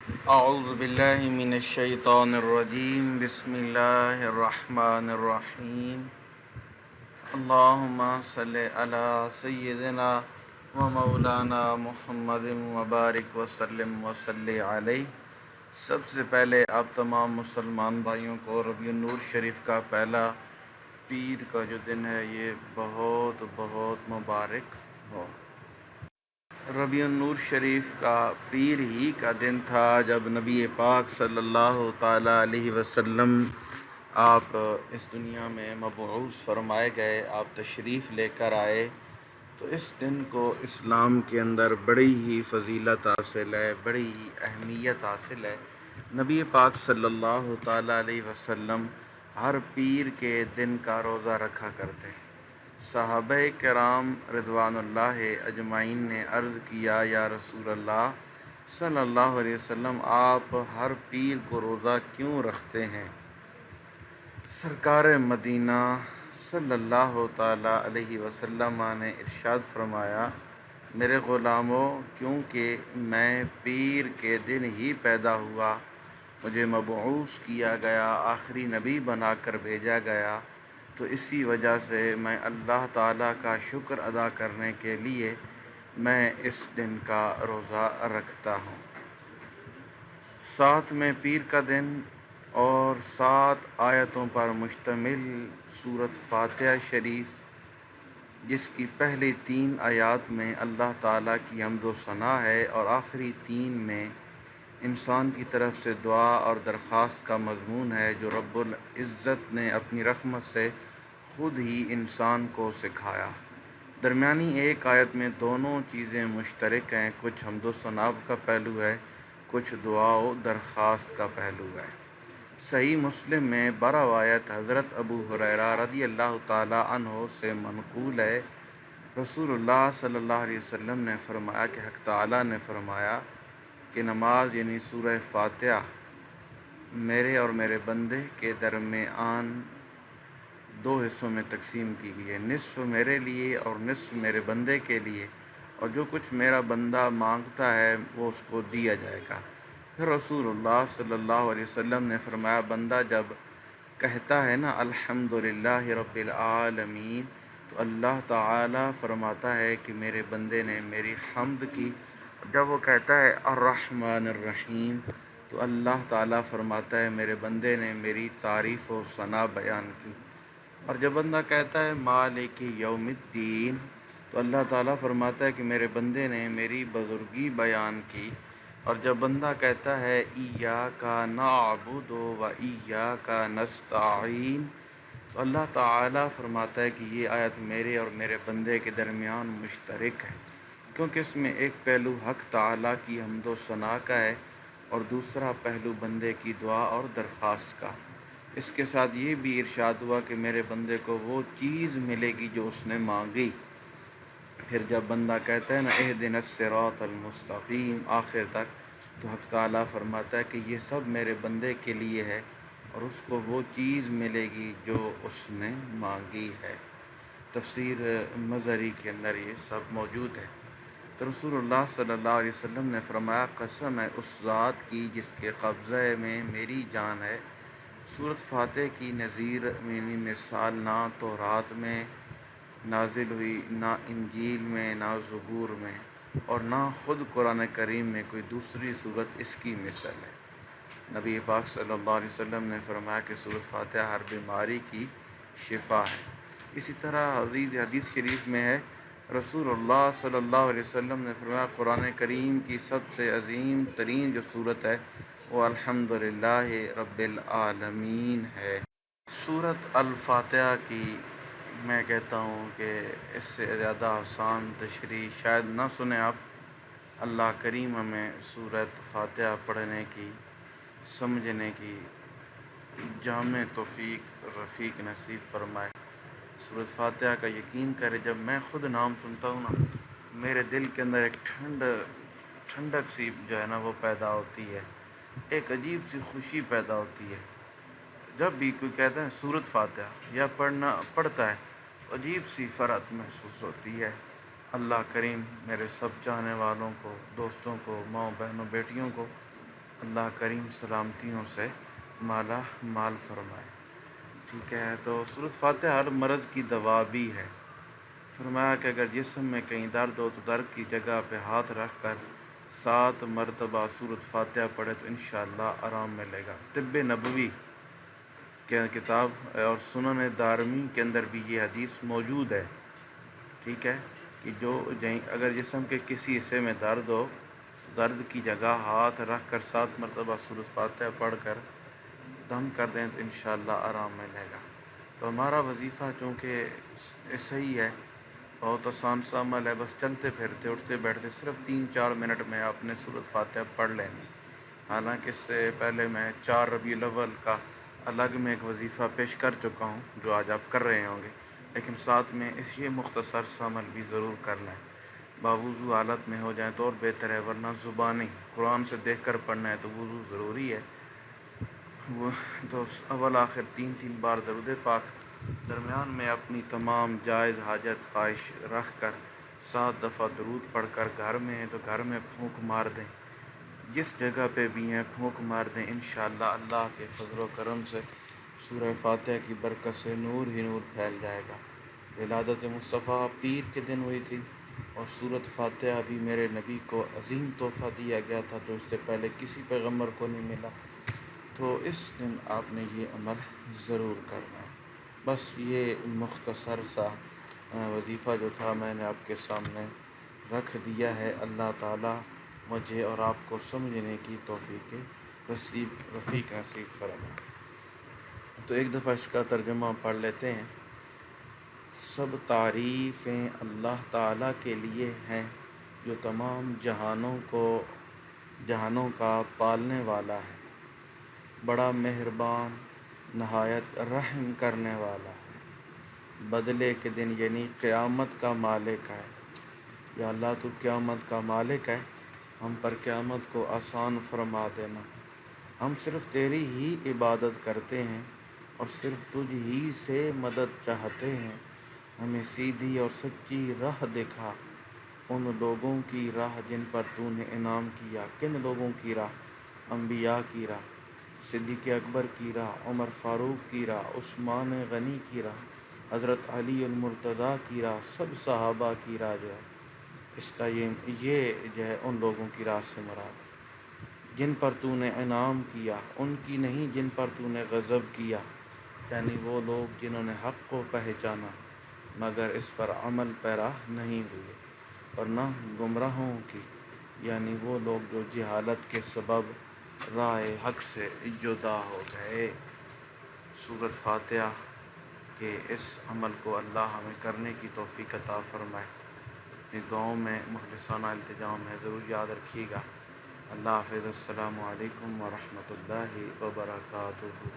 اعوذ باللہ من الشیطان الرجیم بسم اللہ الرحمن الرحیم اللہم صلی علی سیدنا و مولانا محمد مبارک وسلم وصلی علیہ۔ سب سے پہلے آپ تمام مسلمان بھائیوں کو ربیع النور شریف کا پہلا پیر کا جو دن ہے یہ بہت بہت مبارک ہو۔ ربیع النور شریف کا پیر ہی کا دن تھا جب نبی پاک صلی اللہ تعالیٰ علیہ وسلم آپ اس دنیا میں مبعوث فرمائے گئے، آپ تشریف لے کر آئے۔ تو اس دن کو اسلام کے اندر بڑی ہی فضیلت حاصل ہے، بڑی ہی اہمیت حاصل ہے۔ نبی پاک صلی اللہ تعالیٰ علیہ وسلم ہر پیر کے دن کا روزہ رکھا کرتے ہیں۔ صحابہ کرام رضوان اللہ اجمعین نے عرض کیا، یا رسول اللہ صلی اللہ علیہ وسلم آپ ہر پیر کو روزہ کیوں رکھتے ہیں؟ سرکار مدینہ صلی اللہ تعالیٰ علیہ وسلم نے ارشاد فرمایا، میرے غلاموں، کیونکہ میں پیر کے دن ہی پیدا ہوا، مجھے مبعوث کیا گیا، آخری نبی بنا کر بھیجا گیا، تو اسی وجہ سے میں اللہ تعالیٰ کا شکر ادا کرنے کے لیے میں اس دن کا روزہ رکھتا ہوں۔ ساتھ میں پیر کا دن اور 7 آیتوں پر مشتمل سورۃ فاتحہ شریف، جس کی پہلی 3 آیات میں اللہ تعالیٰ کی حمد و ثنا ہے اور آخری 3 میں انسان کی طرف سے دعا اور درخواست کا مضمون ہے، جو رب العزت نے اپنی رحمت سے خود ہی انسان کو سکھایا۔ درمیانی ایک آیت میں دونوں چیزیں مشترک ہیں، کچھ حمد و ثنا کا پہلو ہے، کچھ دعا و درخواست کا پہلو ہے۔ صحیح مسلم میں بروایت حضرت ابو ہریرہ رضی اللہ تعالیٰ عنہ سے منقول ہے، رسول اللہ صلی اللہ علیہ وسلم نے فرمایا کہ حق تعالیٰ نے فرمایا کہ نماز یعنی سورہ فاتحہ میرے اور میرے بندے کے درمیان 2 حصوں میں تقسیم کی گئی ہے، نصف میرے لیے اور نصف میرے بندے کے لیے، اور جو کچھ میرا بندہ مانگتا ہے وہ اس کو دیا جائے گا۔ پھر رسول اللہ صلی اللہ علیہ وسلم نے فرمایا، بندہ جب کہتا ہے نا الحمدللہ رب العالمین، تو اللہ تعالیٰ فرماتا ہے کہ میرے بندے نے میری حمد کی۔ جب وہ کہتا ہے الرحمن الرحیم، تو اللہ تعالیٰ فرماتا ہے میرے بندے نے میری تعریف و ثنا بیان کی۔ اور جب بندہ کہتا ہے مالک یوم الدین، تو اللہ تعالیٰ فرماتا ہے کہ میرے بندے نے میری بزرگی بیان کی۔ اور جب بندہ کہتا ہے ایاک نعبد و ایاک نستعین، تو اللہ تعالیٰ فرماتا ہے کہ یہ آیت میرے اور میرے بندے کے درمیان مشترک ہے، کیونکہ اس میں ایک پہلو حق تعالیٰ کی حمد و ثنا کا ہے اور دوسرا پہلو بندے کی دعا اور درخواست کا۔ اس کے ساتھ یہ بھی ارشاد ہوا کہ میرے بندے کو وہ چیز ملے گی جو اس نے مانگی۔ پھر جب بندہ کہتا ہے نا اہدنا الصراط المستقیم آخر تک، تو حق تعالیٰ فرماتا ہے کہ یہ سب میرے بندے کے لیے ہے اور اس کو وہ چیز ملے گی جو اس نے مانگی ہے۔ تفسیر مظہری کے اندر یہ سب موجود ہے۔ تو رسول اللہ صلی اللہ علیہ وسلم نے فرمایا، قسم ہے اس ذات کی جس کے قبضے میں میری جان ہے، سورۃ فاتحہ کی نظیر یعنی مثال نہ تورات میں نازل ہوئی، نہ انجیل میں، نہ زبور میں، اور نہ خود قرآن کریم میں کوئی دوسری صورت اس کی مثل ہے۔ نبی پاک صلی اللہ علیہ وسلم نے فرمایا کہ سورۃ فاتحہ ہر بیماری کی شفا ہے۔ اسی طرح حدیث شریف میں ہے، رسول اللہ صلی اللہ علیہ وسلم نے فرمایا قرآن کریم کی سب سے عظیم ترین جو صورت ہے وہ الحمدللہ رب العالمین ہے۔ سورۃ الفاتحہ کی میں کہتا ہوں کہ اس سے زیادہ آسان تشریح شاید نہ سنیں آپ۔ اللہ کریم ہمیں سورۃ فاتحہ پڑھنے کی، سمجھنے کی جامع توفیق رفیق نصیب فرمائے۔ سورۃ فاتحہ کا یقین کرے، جب میں خود نام سنتا ہوں نا، میرے دل کے اندر ایک ٹھنڈک سی جو ہے نا وہ پیدا ہوتی ہے، ایک عجیب سی خوشی پیدا ہوتی ہے۔ جب بھی کوئی کہتا ہے سورۃ فاتحہ یا پڑھتا ہے، عجیب سی فرحت محسوس ہوتی ہے۔ اللہ کریم میرے سب چاہنے والوں کو، دوستوں کو، ماؤں بہنوں بیٹیوں کو اللہ کریم سلامتیوں سے مالا مال فرمائے۔ ٹھیک ہے، تو سورۃ فاتحہ ہر مرض کی دوا بھی ہے۔ فرمایا کہ اگر جسم میں کہیں درد ہو تو درد کی جگہ پہ ہاتھ رکھ کر 7 مرتبہ سورۃ فاتحہ پڑھے تو انشاءاللہ آرام ملے گا۔ طب نبوی کے کتاب اور سنن دارمی کے اندر بھی یہ حدیث موجود ہے۔ ٹھیک ہے، کہ اگر جسم کے کسی حصے میں درد ہو، درد کی جگہ ہاتھ رکھ کر 7 مرتبہ سورۃ فاتحہ پڑھ کر دم کر دیں تو انشاءاللہ آرام ملے گا۔ تو ہمارا وظیفہ چونکہ صحیح ہے، بہت آسان سا عمل ہے، بس چلتے پھرتے اٹھتے بیٹھتے صرف 3-4 منٹ میں آپ نے سورۃ فاتحہ پڑھ لینی۔ حالانکہ اس سے پہلے میں 4 ربیع الاول کا الگ میں ایک وظیفہ پیش کر چکا ہوں جو آج آپ کر رہے ہوں گے، لیکن ساتھ میں یہ مختصر سا عمل بھی ضرور کر لیں۔ باوضو حالت میں ہو جائیں تو اور بہتر ہے، ورنہ زبانی قرآن سے دیکھ کر پڑھنا ہے تو وضو ضروری ہے۔ وہ تو اول آخر 3 بار درود پاک، درمیان میں اپنی تمام جائز حاجت خواہش رکھ کر 7 دفعہ درود پڑھ کر گھر میں ہیں تو گھر میں پھونک مار دیں، جس جگہ پہ بھی ہیں پھونک مار دیں، انشاءاللہ اللہ کے فضل و کرم سے سورہ فاتحہ کی برکت سے نور ہی نور پھیل جائے گا۔ ولادت مصطفیٰ پیر کے دن ہوئی تھی اور سورۃ فاتحہ بھی میرے نبی کو عظیم تحفہ دیا گیا تھا جو اس سے پہلے کسی پیغمبر کو نہیں ملا، تو اس دن آپ نے یہ عمل ضرور کرنا ہے۔ بس یہ مختصر سا وظیفہ جو تھا میں نے آپ کے سامنے رکھ دیا ہے۔ اللہ تعالیٰ مجھے اور آپ کو سمجھنے کی توفیق رفیق نصیب فرمائے۔ تو ایک دفعہ اس کا ترجمہ پڑھ لیتے ہیں۔ سب تعریفیں اللہ تعالیٰ کے لیے ہیں جو تمام جہانوں کا پالنے والا ہے، بڑا مہربان، نہایت رحم کرنے والا ہے، بدلے کے دن یعنی قیامت کا مالک ہے۔ یا اللہ تو قیامت کا مالک ہے، ہم پر قیامت کو آسان فرما دینا۔ ہم صرف تیری ہی عبادت کرتے ہیں اور صرف تجھ ہی سے مدد چاہتے ہیں، ہمیں سیدھی اور سچی راہ دکھا، ان لوگوں کی راہ جن پر تو نے انعام کیا۔ کن لوگوں کی راہ؟ انبیاء کی راہ، صدیق اکبر کی راہ، عمر فاروق کی راہ، عثمان غنی کی راہ، حضرت علی المرتضیٰ کی راہ، سب صحابہ کی راہ جو ہے، اس کا یہ جو ہے ان لوگوں کی راہ سے مراد ہے جن پر تو نے انعام کیا، ان کی نہیں جن پر تو نے غضب کیا، یعنی وہ لوگ جنہوں نے حق کو پہچانا مگر اس پر عمل پیرا نہیں ہوئے، اور نہ گمراہوں کی، یعنی وہ لوگ جو جہالت کے سبب راہ حق سے جدا ہو گئے۔ سورۃ فاتحہ کے اس عمل کو اللہ ہمیں کرنے کی توفیق عطا فرمائے۔ اپنی دعاؤں میں مخلصانہ التجا میں ضرور یاد رکھیے گا۔ اللہ حافظ۔ السلام علیکم ورحمۃ اللہ وبرکاتہ۔